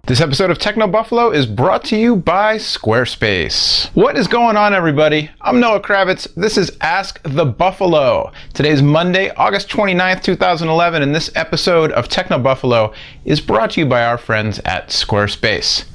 This episode of Techno Buffalo is brought to you by Squarespace. What is going on, everybody? I'm Noah Kravitz. This is Ask the Buffalo. Today's Monday, August 29th, 2011, and this episode of Techno Buffalo is brought to you by our friends at Squarespace.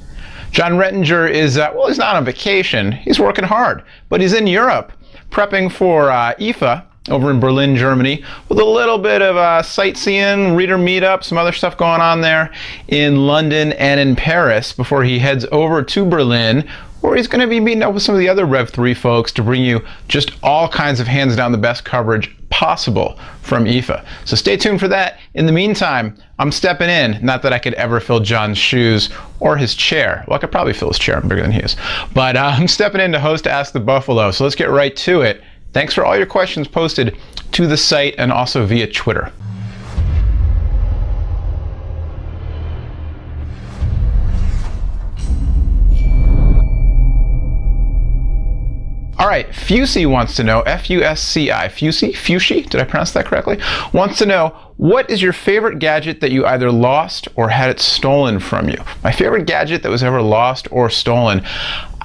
John Rettinger is, he's not on vacation. He's working hard, but he's in Europe prepping for IFA over in Berlin, Germany, with a little bit of sightseeing, reader meetup, some other stuff going on there in London and in Paris before he heads over to Berlin, where he's going to be meeting up with some of the other Rev 3 folks to bring you just all kinds of hands down the best coverage possible from IFA. So stay tuned for that. In the meantime, I'm stepping in. Not that I could ever fill John's shoes or his chair. Well, I could probably fill his chair. I'm bigger than he is. But I'm stepping in to host Ask the Buffalo. So let's get right to it. Thanks for all your questions posted to the site and also via Twitter. All right, Fusey wants to know, F-U-S-C-I, Fusey, did I pronounce that correctly? Wants to know, what is your favorite gadget that you either lost or had it stolen from you? My favorite gadget that was ever lost or stolen.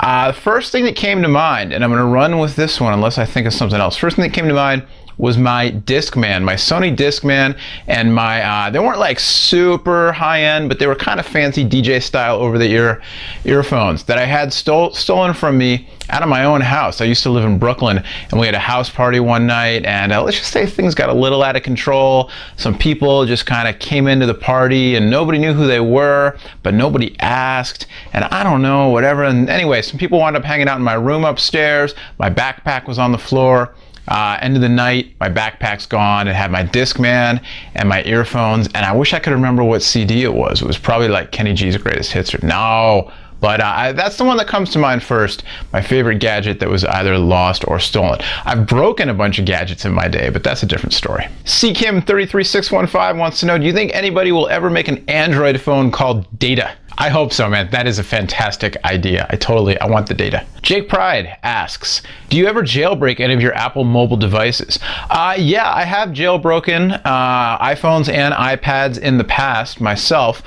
The first thing that came to mind, and I'm going to run with this one unless I think of something else. First thing that came to mind was my Discman, my Sony Discman, and my, they weren't like super high-end, but they were kind of fancy DJ style over-the-ear earphones that I had stolen from me out of my own house. I used to live in Brooklyn, and we had a house party one night, and let's just say things got a little out of control. Some people just kind of came into the party, and nobody knew who they were, but nobody asked, and I don't know, whatever. And anyway, some people wound up hanging out in my room upstairs. My backpack was on the floor. End of the night, my backpack's gone. It had my Discman and my earphones, and I wish I could remember what CD it was. It was probably like Kenny G's Greatest Hits, or no. But that's the one that comes to mind first, my favorite gadget that was either lost or stolen. I've broken a bunch of gadgets in my day, but that's a different story. CKim33615 wants to know, do you think anybody will ever make an Android phone called Data? I hope so, man. That is a fantastic idea. I want the data. Jake Pride asks, do you ever jailbreak any of your Apple mobile devices? Yeah, I have jailbroken iPhones and iPads in the past myself.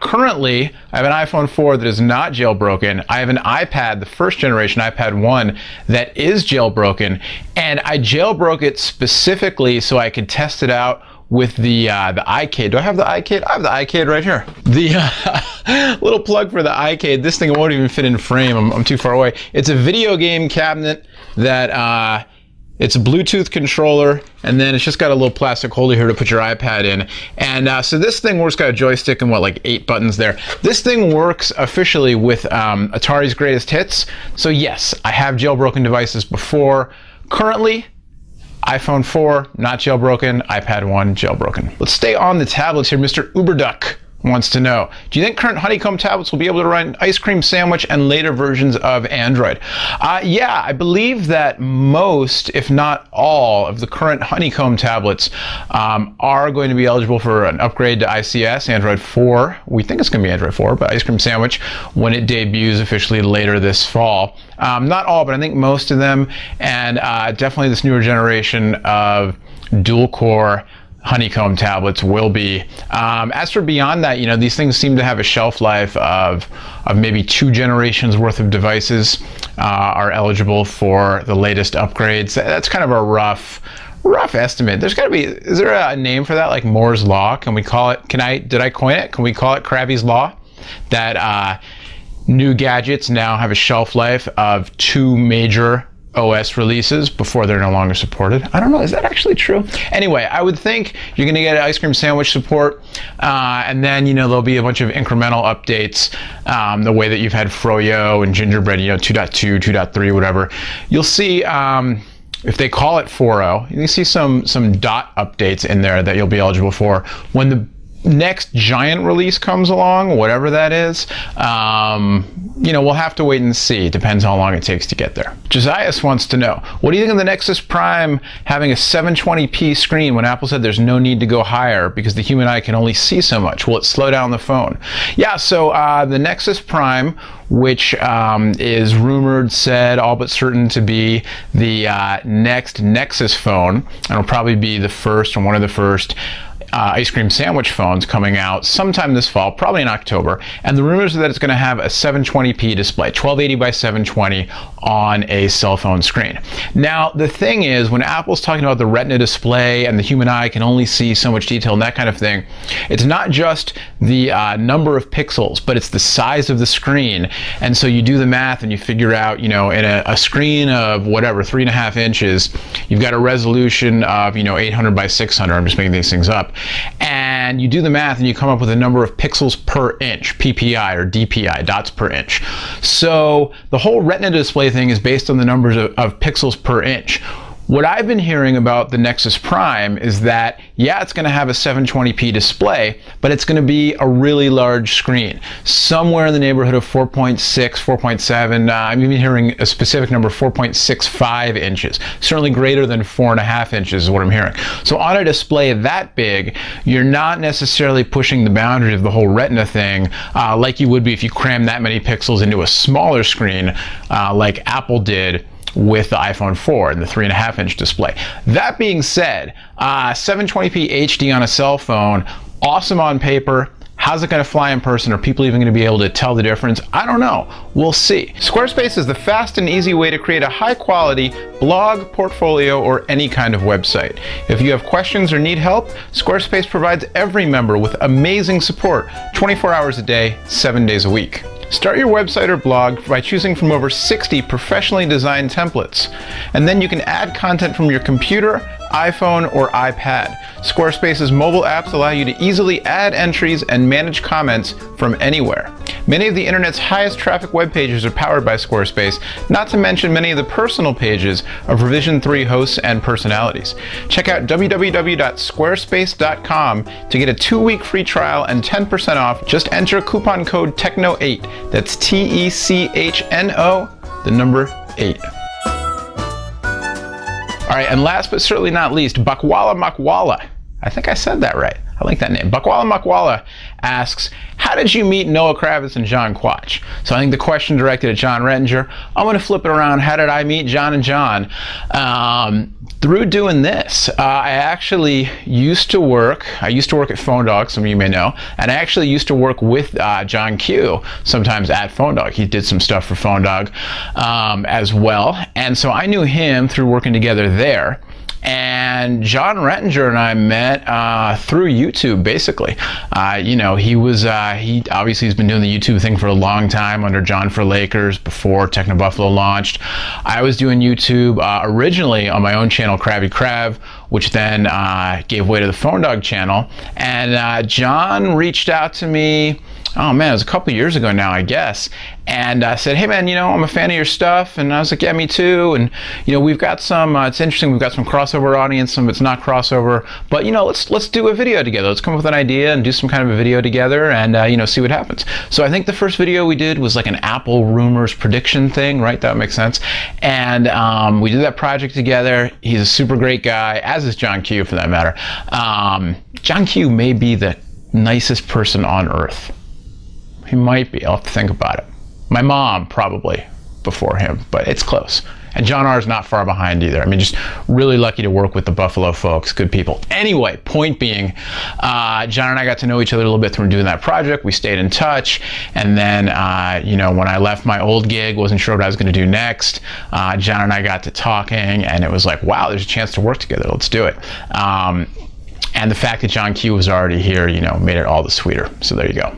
Currently, I have an iPhone 4 that is not jailbroken. I have an iPad, the first generation iPad 1, that is jailbroken, and I jailbroke it specifically so I could test it out with the iCade. Do I have the iCade? I have the iCade right here. The little plug for the iCade. This thing won't even fit in frame. I'm too far away. It's a video game cabinet that it's a Bluetooth controller, and then it's just got a little plastic holder here to put your iPad in. And so this thing works, got a joystick and like 8 buttons there. This thing works officially with Atari's Greatest Hits. So yes, I have jailbroken devices before. Currently, iPhone 4, not jailbroken. iPad 1, jailbroken. Let's stay on the tablets here. Mr. Uberduck wants to know, do you think current Honeycomb tablets will be able to run Ice Cream Sandwich and later versions of Android? Yeah, I believe that most, if not all, of the current Honeycomb tablets are going to be eligible for an upgrade to ICS, Android 4. We think it's going to be Android 4, but Ice Cream Sandwich when it debuts officially later this fall. Not all, but I think most of them, and definitely this newer generation of dual-core Honeycomb tablets will be. As for beyond that, these things seem to have a shelf life of maybe 2 generations worth of devices are eligible for the latest upgrades. That's kind of a rough estimate. There's got to be, is there a name for that, like Moore's Law? Can we call it, did I coin it? Can we call it Krabby's Law? That new gadgets now have a shelf life of 2 major OS releases before they're no longer supported. I don't know, is that actually true? Anyway, I would think you're going to get Ice Cream Sandwich support, and then there'll be a bunch of incremental updates, the way that you've had Froyo and Gingerbread, 2.2, 2.3, whatever. You'll see, if they call it 4.0, you can see some dot updates in there that you'll be eligible for when the next giant release comes along, whatever that is. We'll have to wait and see. Depends how long it takes to get there. Josias wants to know, what do you think of the Nexus Prime having a 720p screen when Apple said there's no need to go higher because the human eye can only see so much? Will it slow down the phone? Yeah, so the Nexus Prime, which is rumored, said, all but certain to be the next Nexus phone, and it'll probably be the first or one of the first ice cream sandwich phones coming out sometime this fall, probably in October, and the rumors are that it's going to have a 720p display, 1280 by 720 on a cell phone screen. Now, the thing is, when Apple's talking about the Retina display and the human eye can only see so much detail and that kind of thing, it's not just the number of pixels, but it's the size of the screen. And so you do the math and you figure out, in a screen of whatever, 3.5 inches, you've got a resolution of, 800 by 600. I'm just making these things up. And you do the math and you come up with a number of pixels per inch, PPI or DPI, dots per inch. So the whole Retina display thing is based on the numbers of pixels per inch. What I've been hearing about the Nexus Prime is that, yeah, it's going to have a 720p display, but it's going to be a really large screen, somewhere in the neighborhood of 4.6, 4.7. I'm even hearing a specific number, 4.65 inches. Certainly greater than 4.5 inches is what I'm hearing. So on a display that big, you're not necessarily pushing the boundaries of the whole Retina thing like you would be if you cram that many pixels into a smaller screen like Apple did with the iPhone 4 and the 3.5-inch display. That being said, 720p HD on a cell phone, awesome on paper. How's it going to fly in person? Are people even going to be able to tell the difference? I don't know. We'll see. Squarespace is the fast and easy way to create a high-quality blog, portfolio, or any kind of website. If you have questions or need help, Squarespace provides every member with amazing support 24 hours a day, 7 days a week. Start your website or blog by choosing from over 60 professionally designed templates. And then you can add content from your computer, iPhone, or iPad. Squarespace's mobile apps allow you to easily add entries and manage comments from anywhere. Many of the internet's highest traffic web pages are powered by Squarespace, not to mention many of the personal pages of Revision 3 hosts and personalities. Check out www.squarespace.com to get a 2-week free trial and 10% off. Just enter coupon code TECHNO8. That's TECHNO, the number 8. All right, and last but certainly not least, Bakwala Makwala. I think I said that right. I like that name. Bakwala Makwala asks, how did you meet Noah Kravitz and John Quach? So I think the question directed at John Rettinger. I'm going to flip it around. How did I meet John and John? Through doing this. I actually used to work at Phone Dog, some of you may know, and I actually used to work with John Q sometimes at Phone Dog. He did some stuff for Phone Dog as well, and so I knew him through working together there. And John Rettinger and I met through YouTube, basically. He obviously has been doing the YouTube thing for a long time under John for Lakers before Techno Buffalo launched. I was doing YouTube originally on my own channel, Krabby Krav, which then gave way to the Phone Dog channel. And John reached out to me, oh man, it was a couple years ago now, I guess, and said, hey man, I'm a fan of your stuff. And I was like, yeah, me too. And we've got some, it's interesting, we've got some crossover audience, some of it's not crossover, but let's do a video together. Let's come up with an idea and do some kind of a video together and see what happens. So I think the first video we did was like an Apple rumors prediction thing, right? That would make sense. And we did that project together. He's a super great guy, as is John Q for that matter. John Q may be the nicest person on earth. He might be. I'll have to think about it. My mom probably before him, but it's close. And John R is not far behind either. I mean, just really lucky to work with the Buffalo folks, good people. Anyway, point being, John and I got to know each other a little bit through doing that project. We stayed in touch, and then, when I left my old gig, wasn't sure what I was going to do next. John and I got to talking, and it was like, wow, there's a chance to work together. Let's do it. And the fact that John Q was already here, made it all the sweeter. So there you go.